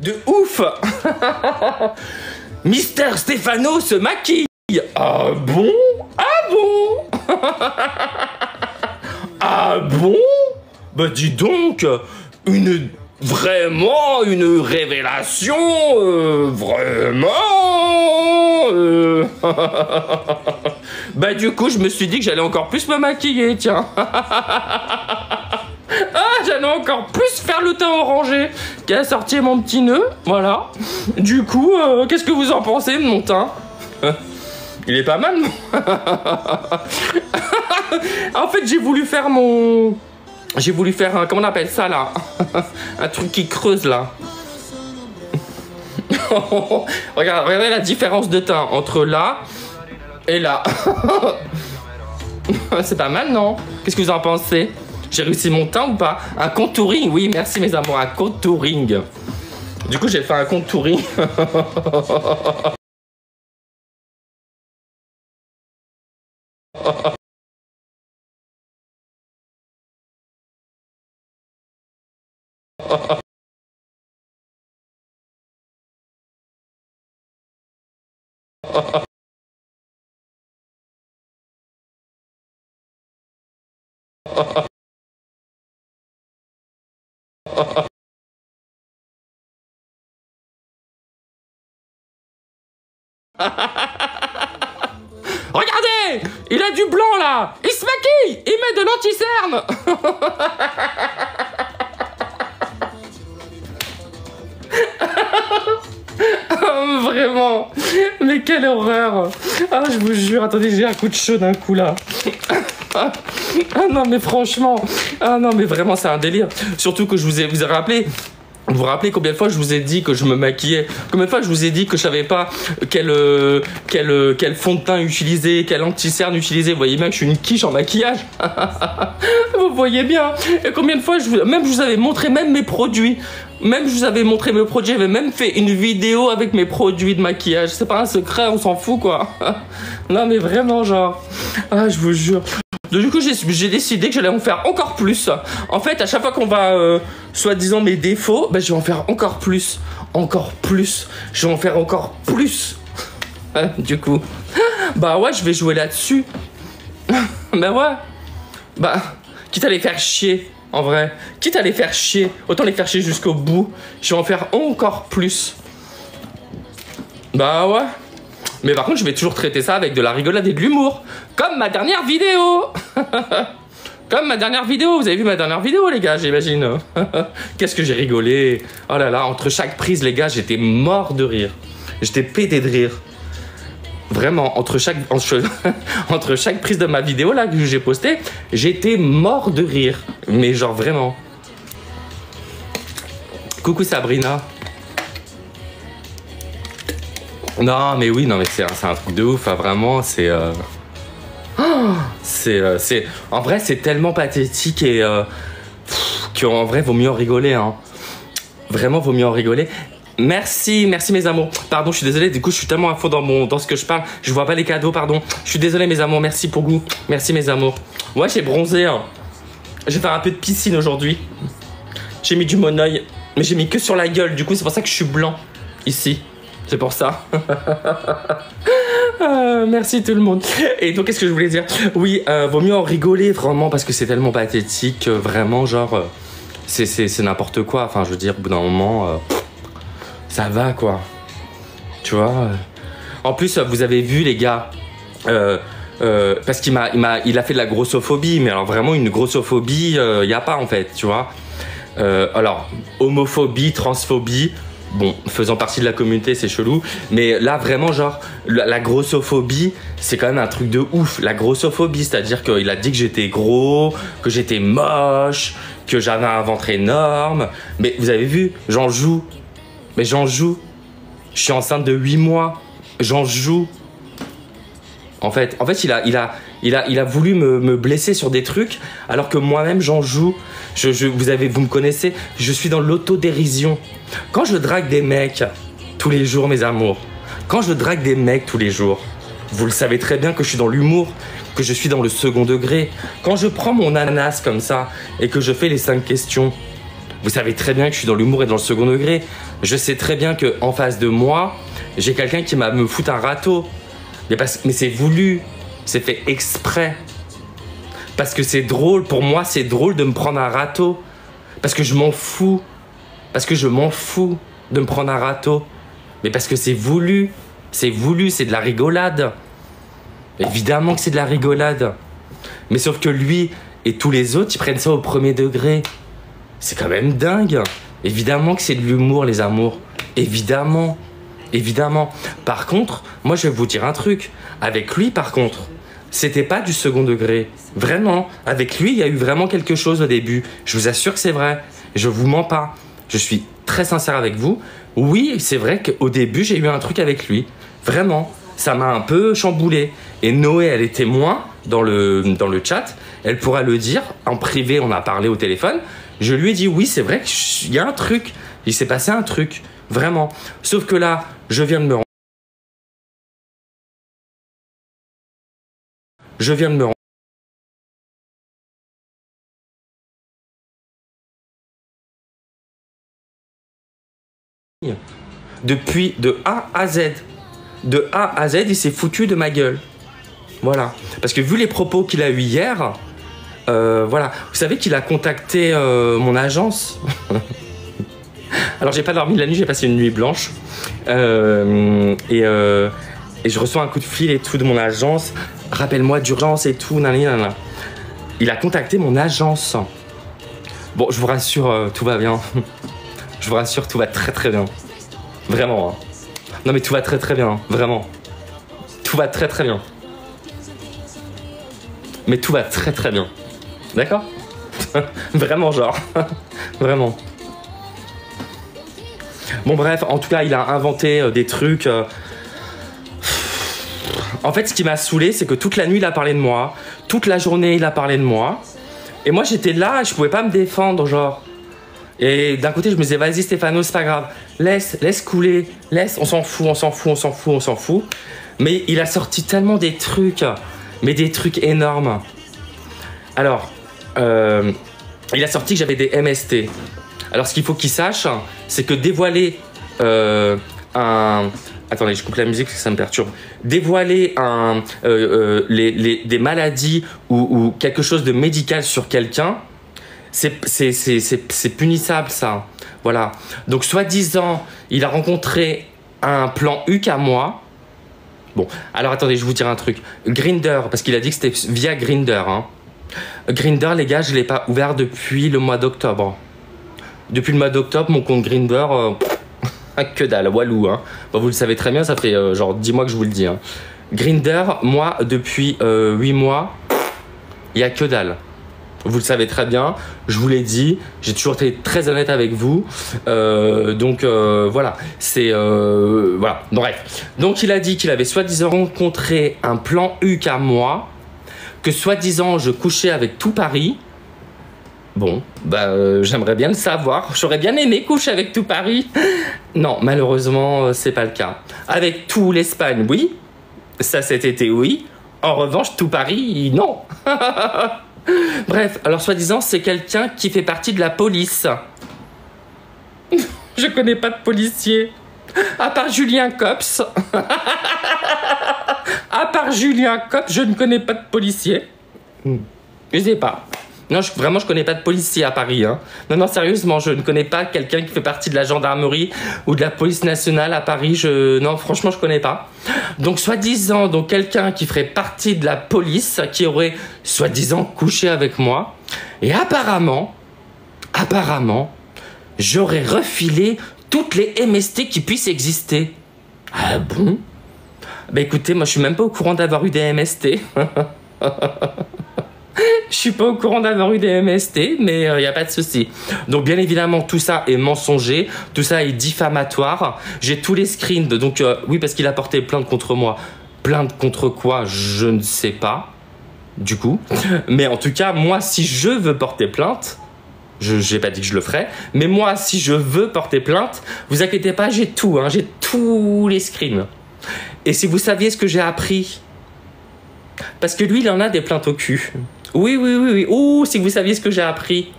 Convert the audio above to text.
de ouf. Mister Stéphano se maquille. Ah bon? Ah bon? Ah bon? Bah dis donc, vraiment une révélation, vraiment. Bah du coup, je me suis dit que j'allais encore plus me maquiller, tiens. Ah, j'allais encore plus faire le teint orangé qui a sorti mon petit nœud, voilà. Du coup, qu'est-ce que vous en pensez de mon teint? Il est pas mal, non? En fait, j'ai voulu faire un, comment on appelle ça, là? Un truc qui creuse, là. Regardez la différence de teint entre là et là. C'est pas mal, non? Qu'est-ce que vous en pensez? J'ai réussi mon teint ou pas? Un contouring, oui, merci mes amours, un contouring. Du coup, j'ai fait un contouring. Regardez, il a du blanc là. Il se maquille, il met de l'anti-cerne. Vraiment, mais quelle horreur. Ah, je vous jure, attendez, j'ai un coup de chaud d'un coup là. Ah non mais franchement, ah non mais vraiment c'est un délire. Surtout que vous ai rappelé. Vous vous rappelez combien de fois je vous ai dit que je me maquillais? Combien de fois je vous ai dit que je savais pas quel fond de teint utiliser, quel anti-cerne utiliser? Vous voyez bien que je suis une quiche en maquillage. Vous voyez bien. Et combien de fois je vous avais montré même mes produits. Même je vous avais montré mes produits, j'avais même fait une vidéo avec mes produits de maquillage. C'est pas un secret, on s'en fout quoi. Non mais vraiment genre. Ah je vous jure. Donc, du coup j'ai décidé que j'allais en faire encore plus. En fait à chaque fois qu'on va soi-disant mes défauts, bah, je vais en faire encore plus. Encore plus. Je vais en faire encore plus. Du coup. Bah ouais je vais jouer là-dessus. Bah ouais. Bah quitte à les faire chier. En vrai, quitte à les faire chier, autant les faire chier jusqu'au bout. Je vais en faire encore plus. Bah ouais. Mais par contre, je vais toujours traiter ça avec de la rigolade et de l'humour. Comme ma dernière vidéo. Comme ma dernière vidéo. Vous avez vu ma dernière vidéo, les gars, j'imagine. Qu'est-ce que j'ai rigolé. Oh là là, entre chaque prise, les gars, j'étais mort de rire. J'étais pété de rire. Vraiment, entre chaque prise de ma vidéo là que j'ai postée, j'étais mort de rire. Mais genre vraiment. Coucou Sabrina. Non mais oui, non mais c'est un truc de ouf, hein, vraiment, c'est... En vrai, c'est tellement pathétique et... qu'en vrai, vaut mieux en rigoler, hein. Vraiment, vaut mieux en rigoler. Merci mes amours. Pardon, je suis désolé, du coup, je suis tellement à fond dans ce que je parle. Je vois pas les cadeaux, pardon. Je suis désolé, mes amours, merci pour vous. Merci, mes amours. Ouais, j'ai bronzé, hein. Je vais faire un peu de piscine aujourd'hui. J'ai mis du monoeil, mais j'ai mis que sur la gueule. Du coup, c'est pour ça que je suis blanc, ici. C'est pour ça. Merci tout le monde. Et donc, qu'est-ce que je voulais dire? Oui, vaut mieux en rigoler, vraiment, parce que c'est tellement pathétique. Vraiment, genre, c'est n'importe quoi. Enfin, je veux dire, au bout d'un moment... ça va quoi, tu vois. En plus, vous avez vu les gars, parce qu'il a fait de la grossophobie, mais alors vraiment une grossophobie, il n'y a pas en fait, tu vois. Alors, homophobie, transphobie, bon, faisant partie de la communauté, c'est chelou, mais là vraiment genre, la grossophobie, c'est quand même un truc de ouf. La grossophobie, c'est-à-dire qu'il a dit que j'étais gros, que j'étais moche, que j'avais un ventre énorme, mais vous avez vu, j'en joue. Mais j'en joue. Je suis enceinte de 8 mois. J'en joue. En fait il a voulu me blesser sur des trucs alors que moi-même j'en joue. Vous me connaissez, je suis dans l'autodérision. Quand je drague des mecs tous les jours, mes amours, quand je drague des mecs tous les jours, vous le savez très bien que je suis dans l'humour, que je suis dans le second degré. Quand je prends mon ananas comme ça et que je fais les 5 questions, vous savez très bien que je suis dans l'humour et dans le second degré. Je sais très bien qu'en face de moi, j'ai quelqu'un qui me fout un râteau. Mais c'est voulu, c'est fait exprès. Parce que c'est drôle, pour moi c'est drôle de me prendre un râteau. Parce que je m'en fous. Parce que je m'en fous de me prendre un râteau. Mais parce que c'est voulu, c'est de la rigolade. Évidemment que c'est de la rigolade. Mais sauf que lui et tous les autres, ils prennent ça au premier degré. C'est quand même dingue. Évidemment que c'est de l'humour, les amours. Évidemment. Évidemment. Par contre, moi je vais vous dire un truc. Avec lui, par contre, c'était pas du second degré. Vraiment. Avec lui, il y a eu vraiment quelque chose au début. Je vous assure que c'est vrai. Je vous mens pas. Je suis très sincère avec vous. Oui, c'est vrai qu'au début, j'ai eu un truc avec lui. Vraiment. Ça m'a un peu chamboulé. Et Noé, elle est témoin dans le chat. Elle pourra le dire. En privé, on a parlé au téléphone. Je lui ai dit, oui, c'est vrai qu'il y a un truc. Il s'est passé un truc. Vraiment. Sauf que là, je viens de me rendre. Je viens de me rendre. Depuis de A à Z. De A à Z, il s'est foutu de ma gueule. Voilà. Parce que vu les propos qu'il a eu hier, voilà. Vous savez qu'il a contacté mon agence. Alors, j'ai pas dormi de la nuit, j'ai passé une nuit blanche. Et je reçois un coup de fil et tout de mon agence. Rappelle-moi d'urgence et tout. Nanana. Il a contacté mon agence. Bon, je vous rassure, tout va bien. Je vous rassure, tout va très très bien. Vraiment. Hein. Non mais tout va très très bien, vraiment. Tout va très très bien. Mais tout va très très bien. D'accord? Vraiment genre. Vraiment. Bon bref, en tout cas, il a inventé des trucs. En fait, ce qui m'a saoulé, c'est que toute la nuit, il a parlé de moi. Toute la journée, il a parlé de moi. Et moi, j'étais là, je pouvais pas me défendre, genre. Et d'un côté, je me disais, vas-y Stéphano, c'est pas grave. Laisse couler. Laisse, on s'en fout, on s'en fout, on s'en fout, on s'en fout. Mais il a sorti tellement des trucs. Mais des trucs énormes. Alors, il a sorti que j'avais des MST. Alors, ce qu'il faut qu'il sache, c'est que dévoiler Attendez, je coupe la musique parce que ça me perturbe. Dévoiler des maladies ou quelque chose de médical sur quelqu'un, c'est punissable, ça. Voilà. Donc, soi-disant, il a rencontré un plan HUC à moi. Bon, alors attendez, je vais vous dire un truc. Grindr, parce qu'il a dit que c'était via Grindr. Hein. Grindr, les gars, je ne l'ai pas ouvert depuis le mois d'octobre. Depuis le mois d'octobre, mon compte Grindr, que dalle, walou. Hein. Bon, vous le savez très bien, ça fait genre 10 mois que je vous le dis. Hein. Grindr, moi, depuis 8 mois, il n'y a que dalle. Vous le savez très bien, je vous l'ai dit, j'ai toujours été très honnête avec vous. Donc voilà, c'est... voilà, bref. Donc il a dit qu'il avait soi-disant rencontré un plan HUC à moi, que soi-disant je couchais avec tout Paris. Bon, bah j'aimerais bien le savoir. J'aurais bien aimé coucher avec tout Paris. Non, malheureusement, c'est pas le cas. Avec tout l'Espagne, oui. Ça cet été, oui. En revanche, tout Paris, non. Bref, alors soi-disant, c'est quelqu'un qui fait partie de la police. Je connais pas de policier. À part Julien Cops. À part Julien Cops, je ne connais pas de policier. Je sais pas. Non, vraiment, je connais pas de policier à Paris. Hein. Non, non, sérieusement, je ne connais pas quelqu'un qui fait partie de la gendarmerie ou de la police nationale à Paris. Non, franchement, je connais pas. Donc, soi-disant, donc quelqu'un qui ferait partie de la police, qui aurait, soi-disant, couché avec moi. Et apparemment, j'aurais refilé toutes les MST qui puissent exister. Ah bon? Bah écoutez, moi, je suis même pas au courant d'avoir eu des MST. Je suis pas au courant d'avoir eu des MST, mais il n'y a pas de souci. Donc, bien évidemment, tout ça est mensonger. Tout ça est diffamatoire. J'ai tous les screens. Donc, oui, parce qu'il a porté plainte contre moi. Plainte contre quoi? Je ne sais pas. Du coup. Mais en tout cas, moi, si je veux porter plainte, je n'ai pas dit que je le ferais, mais moi, si je veux porter plainte, vous inquiétez pas, j'ai tout. Hein, j'ai tous les screens. Et si vous saviez ce que j'ai appris, parce que lui, il en a des plaintes au cul. Oui. Ouh, si vous saviez ce que j'ai appris.